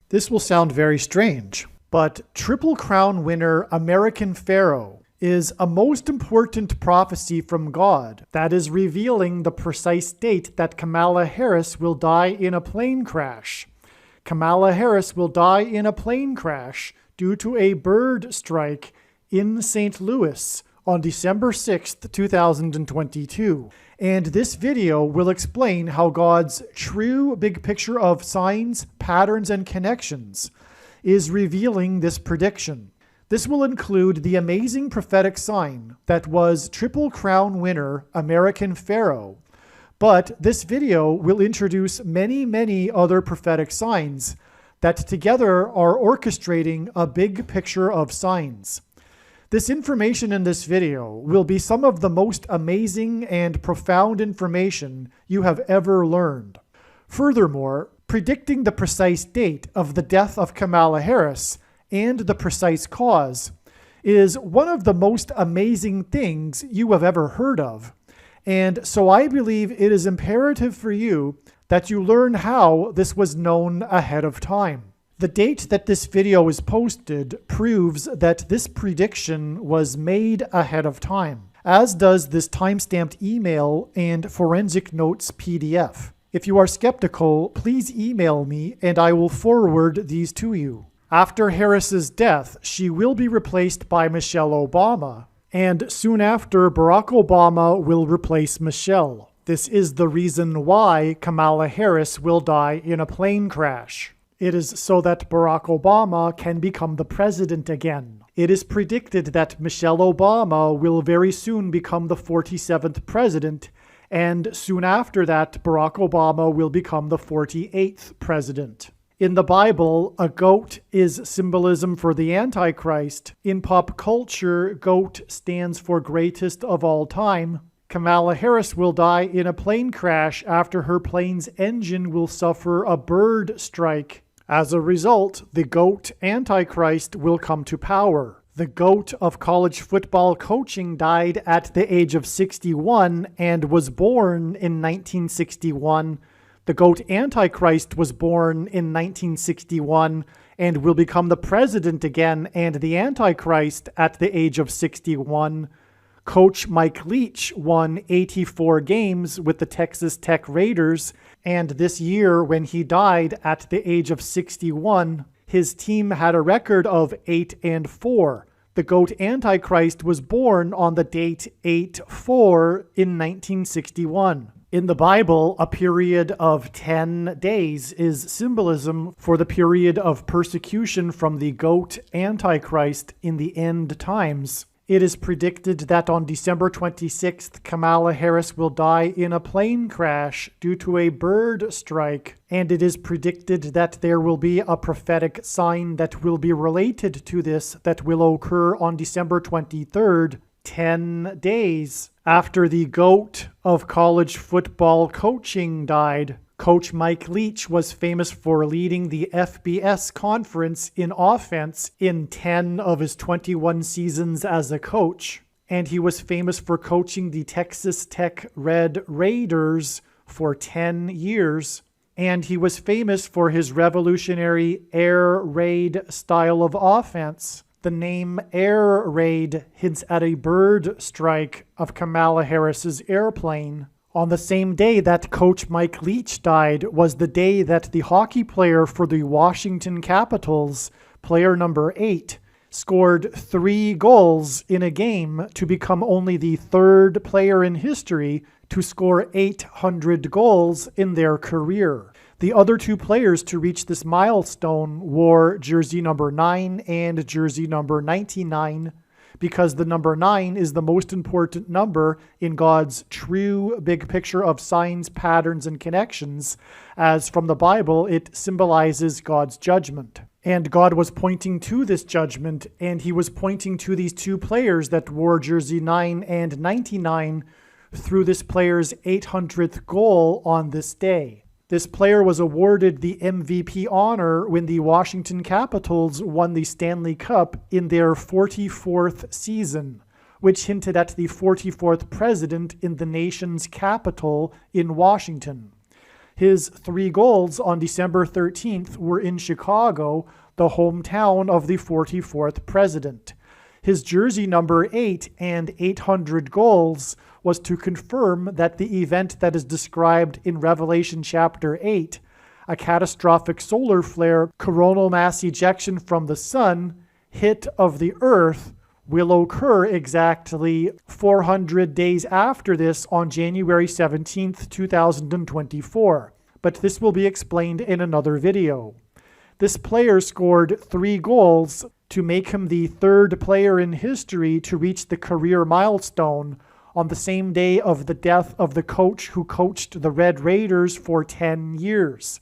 This will sound very strange, but Triple Crown winner American Pharaoh is a most important prophecy from God that is revealing the precise date that Kamala Harris will die in a plane crash. Kamala Harris will die in a plane crash due to a bird strike in St. Louis on December 6th, 2022. And this video will explain how God's true big picture of signs, patterns, and connections is revealing this prediction. This will include the amazing prophetic sign that was Triple Crown winner American Pharaoh. But this video will introduce many other prophetic signs that together are orchestrating a big picture of signs. This information in this video will be some of the most amazing and profound information you have ever learned. Furthermore, predicting the precise date of the death of Kamala Harris and the precise cause is one of the most amazing things you have ever heard of. And so I believe it is imperative for you that you learn how this was known ahead of time. The date that this video is posted proves that this prediction was made ahead of time, as does this timestamped email and forensic notes PDF. If you are skeptical, please email me and I will forward these to you. After Harris's death, she will be replaced by Michelle Obama, and soon after, Barack Obama will replace Michelle. This is the reason why Kamala Harris will die in a plane crash. It is so that Barack Obama can become the president again. It is predicted that Michelle Obama will very soon become the 47th president, and soon after that, Barack Obama will become the 48th president. In the Bible, a goat is symbolism for the Antichrist. In pop culture, goat stands for greatest of all time. Kamala Harris will die in a plane crash after her plane's engine will suffer a bird strike. As a result, the GOAT Antichrist will come to power. The GOAT of college football coaching died at the age of 61 and was born in 1961. The GOAT Antichrist was born in 1961 and will become the president again and the Antichrist at the age of 61. Coach Mike Leach won 84 games with the Texas Tech Raiders, and this year when he died at the age of 61, his team had a record of 8-4. The GOAT Antichrist was born on the date 8/4 in 1961. In the Bible, a period of 10 days is symbolism for the period of persecution from the GOAT Antichrist in the end times. It is predicted that on December 26th, Kamala Harris will die in a plane crash due to a bird strike, and it is predicted that there will be a prophetic sign that will be related to this that will occur on December 23rd, 10 days after the GOAT of college football coaching died. Coach Mike Leach was famous for leading the FBS conference in offense in 10 of his 21 seasons as a coach, and he was famous for coaching the Texas Tech Red Raiders for 10 years, and he was famous for his revolutionary air raid style of offense. The name Air Raid hints at a bird strike of Kamala Harris's airplane. On the same day that Coach Mike Leach died was the day that the hockey player for the Washington Capitals, player number 8, scored 3 goals in a game to become only the 3rd player in history to score 800 goals in their career. The other 2 players to reach this milestone wore jersey number 9 and jersey number 99, because the number 9 is the most important number in God's true big picture of signs, patterns, and connections, as from the Bible it symbolizes God's judgment. And God was pointing to this judgment, and he was pointing to these 2 players that wore jersey 9 and 99 through this player's 800th goal on this day. This player was awarded the MVP honor when the Washington Capitals won the Stanley Cup in their 44th season, which hinted at the 44th president in the nation's capital in Washington. His 3 goals on December 13th were in Chicago, the hometown of the 44th president. His jersey number 8 and 800 goals was to confirm that the event that is described in Revelation chapter 8, a catastrophic solar flare, coronal mass ejection from the sun, hit of the earth, will occur exactly 400 days after this on January 17th, 2024. But this will be explained in another video. This player scored 3 goals to make him the 3rd player in history to reach the career milestone on the same day of the death of the coach who coached the Red Raiders for 10 years.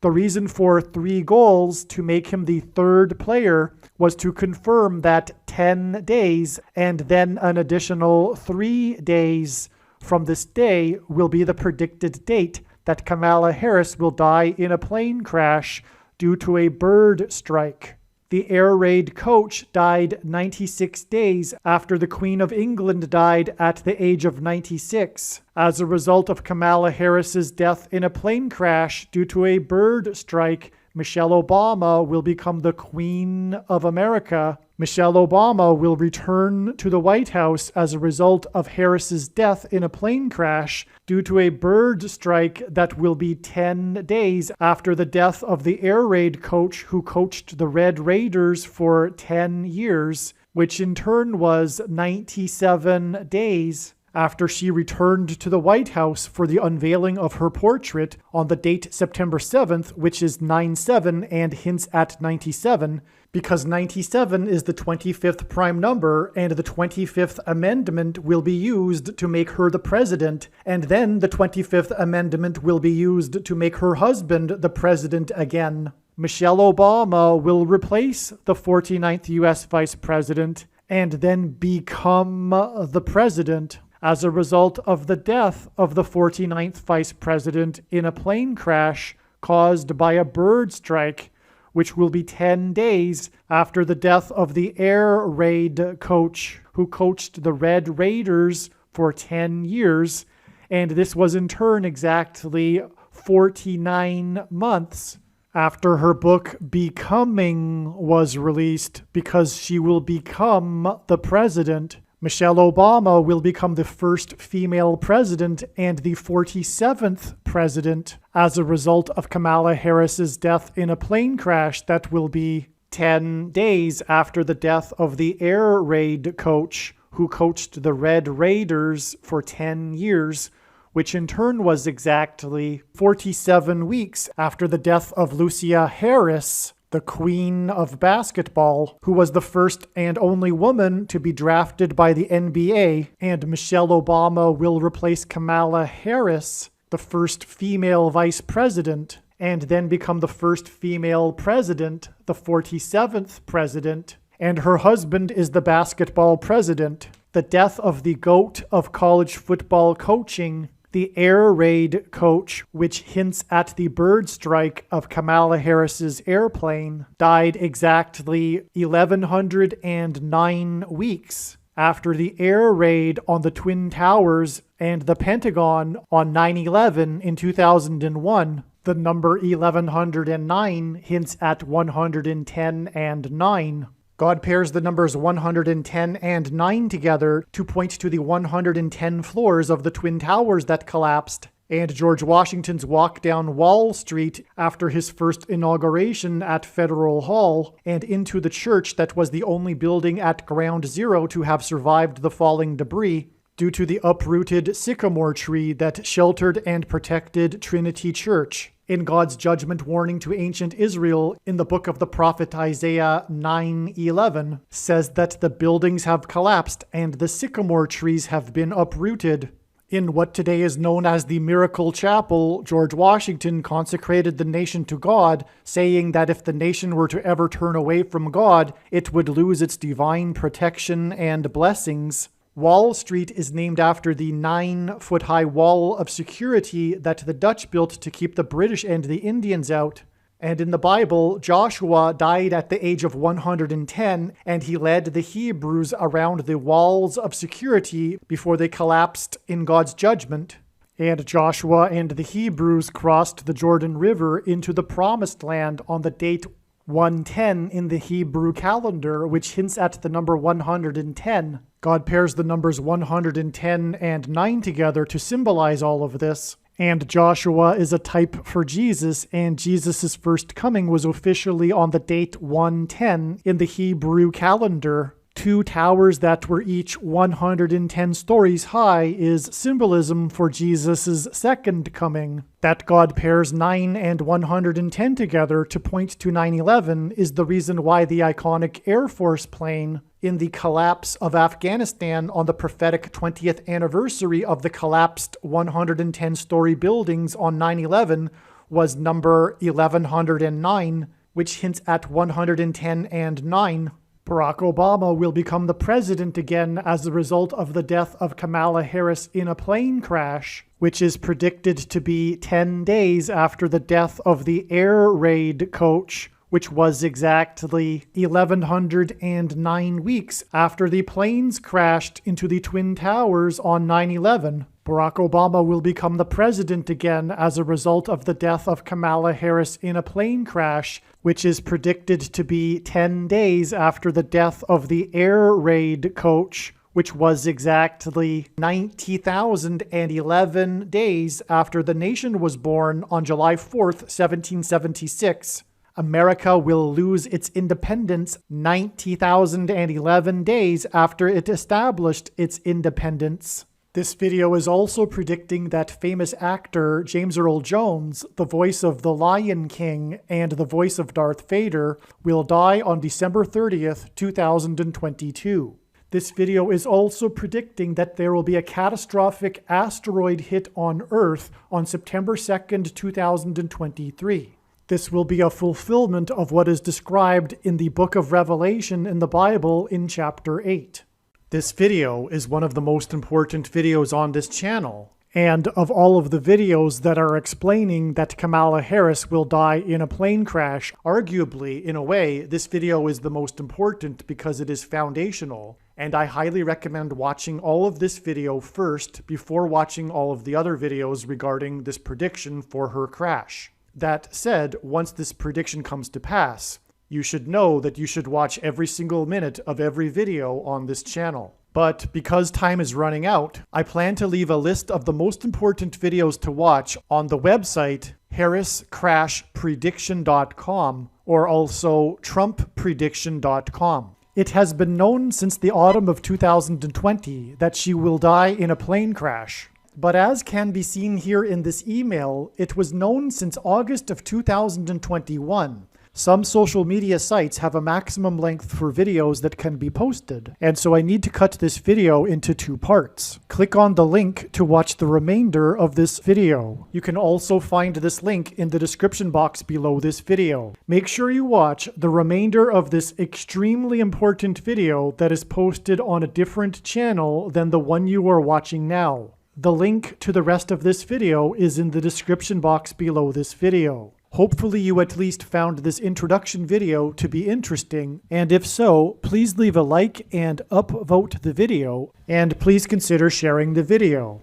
The reason for 3 goals to make him the 3rd player was to confirm that 10 days and then an additional 3 days from this day will be the predicted date that Kamala Harris will die in a plane crash due to a bird strike. The air raid coach died 96 days after the Queen of England died at the age of 96. As a result of Kamala Harris's death in a plane crash due to a bird strike, Michelle Obama will become the Queen of America. Michelle Obama will return to the White House as a result of Harris's death in a plane crash due to a bird strike that will be 10 days after the death of the air raid coach who coached the Red Raiders for 10 years, which in turn was 97 days after she returned to the White House for the unveiling of her portrait on the date September 7th, which is 9/7 and hints at 97, because 97 is the 25th prime number, and the 25th Amendment will be used to make her the president, and then the 25th Amendment will be used to make her husband the president again. Michelle Obama will replace the 49th U.S. Vice President and then become the president as a result of the death of the 49th Vice President in a plane crash caused by a bird strike, which will be 10 days after the death of the air raid coach who coached the Red Raiders for 10 years, and this was in turn exactly 49 months after her book Becoming was released, because she will become the president. Michelle Obama will become the first female president and the 47th president as a result of Kamala Harris's death in a plane crash that will be 10 days after the death of the air raid coach who coached the Red Raiders for 10 years, which in turn was exactly 47 weeks after the death of Lucia Harris, the Queen of Basketball, who was the first and only woman to be drafted by the NBA, and Michelle Obama will replace Kamala Harris, the first female vice president, and then become the first female president, the 47th president, and her husband is the basketball president. The death of the GOAT of college football coaching, the air raid coach, which hints at the bird strike of Kamala Harris's airplane, died exactly 1,109 weeks after the air raid on the Twin Towers and the Pentagon on 9/11 in 2001. The number 1109 hints at 110 and 9. God pairs the numbers 110 and 9 together to point to the 110 floors of the Twin Towers that collapsed, and George Washington's walk down Wall Street after his first inauguration at Federal Hall, and into the church that was the only building at Ground Zero to have survived the falling debris, due to the uprooted sycamore tree that sheltered and protected Trinity Church. In God's judgment warning to ancient Israel in the book of the prophet Isaiah 9:11 says that the buildings have collapsed and the sycamore trees have been uprooted. In what today is known as the Miracle Chapel, George Washington consecrated the nation to God, saying that if the nation were to ever turn away from God, it would lose its divine protection and blessings. Wall Street is named after the 9-foot-high wall of security that the Dutch built to keep the British and the Indians out. And in the Bible, Joshua died at the age of 110, and he led the Hebrews around the walls of security before they collapsed in God's judgment. And Joshua and the Hebrews crossed the Jordan River into the Promised Land on the date 110 in the Hebrew calendar, which hints at the number 110. God pairs the numbers 110 and 9 together to symbolize all of this. And Joshua is a type for Jesus, and Jesus' first coming was officially on the date 110 in the Hebrew calendar. 2 towers that were each 110 stories high is symbolism for Jesus' second coming. That God pairs 9 and 110 together to point to 9/11 is the reason why the iconic Air Force plane in the collapse of Afghanistan on the prophetic 20th anniversary of the collapsed 110-story buildings on 9/11 was number 1109, which hints at 110 and 9. Barack Obama will become the president again as a result of the death of Kamala Harris in a plane crash, which is predicted to be 10 days after the death of the air raid coach, which was exactly 1,109 weeks after the planes crashed into the Twin Towers on 9/11. Barack Obama will become the president again as a result of the death of Kamala Harris in a plane crash, which is predicted to be 10 days after the death of the air raid coach, which was exactly 90,011 days after the nation was born on July 4th, 1776. America will lose its independence 90,011 days after it established its independence. This video is also predicting that famous actor James Earl Jones, the voice of the Lion King and the voice of Darth Vader, will die on December 30th, 2022. This video is also predicting that there will be a catastrophic asteroid hit on Earth on September 2nd, 2023. This will be a fulfillment of what is described in the book of Revelation in the Bible in chapter 8. This video is one of the most important videos on this channel, and of all of the videos that are explaining that Kamala Harris will die in a plane crash, arguably, in a way, this video is the most important because it is foundational, and I highly recommend watching all of this video first before watching all of the other videos regarding this prediction for her crash. That said, once this prediction comes to pass, you should know that you should watch every single minute of every video on this channel. But because time is running out, I plan to leave a list of the most important videos to watch on the website harriscrashprediction.com or also trumpprediction.com. It has been known since the autumn of 2020 that she will die in a plane crash. But as can be seen here in this email, it was known since August of 2021. Some social media sites have a maximum length for videos that can be posted, and so I need to cut this video into 2 parts. Click on the link to watch the remainder of this video. You can also find this link in the description box below this video. Make sure you watch the remainder of this extremely important video that is posted on a different channel than the one you are watching now. The link to the rest of this video is in the description box below this video. Hopefully you at least found this introduction video to be interesting, and if so, please leave a like and upvote the video, and please consider sharing the video.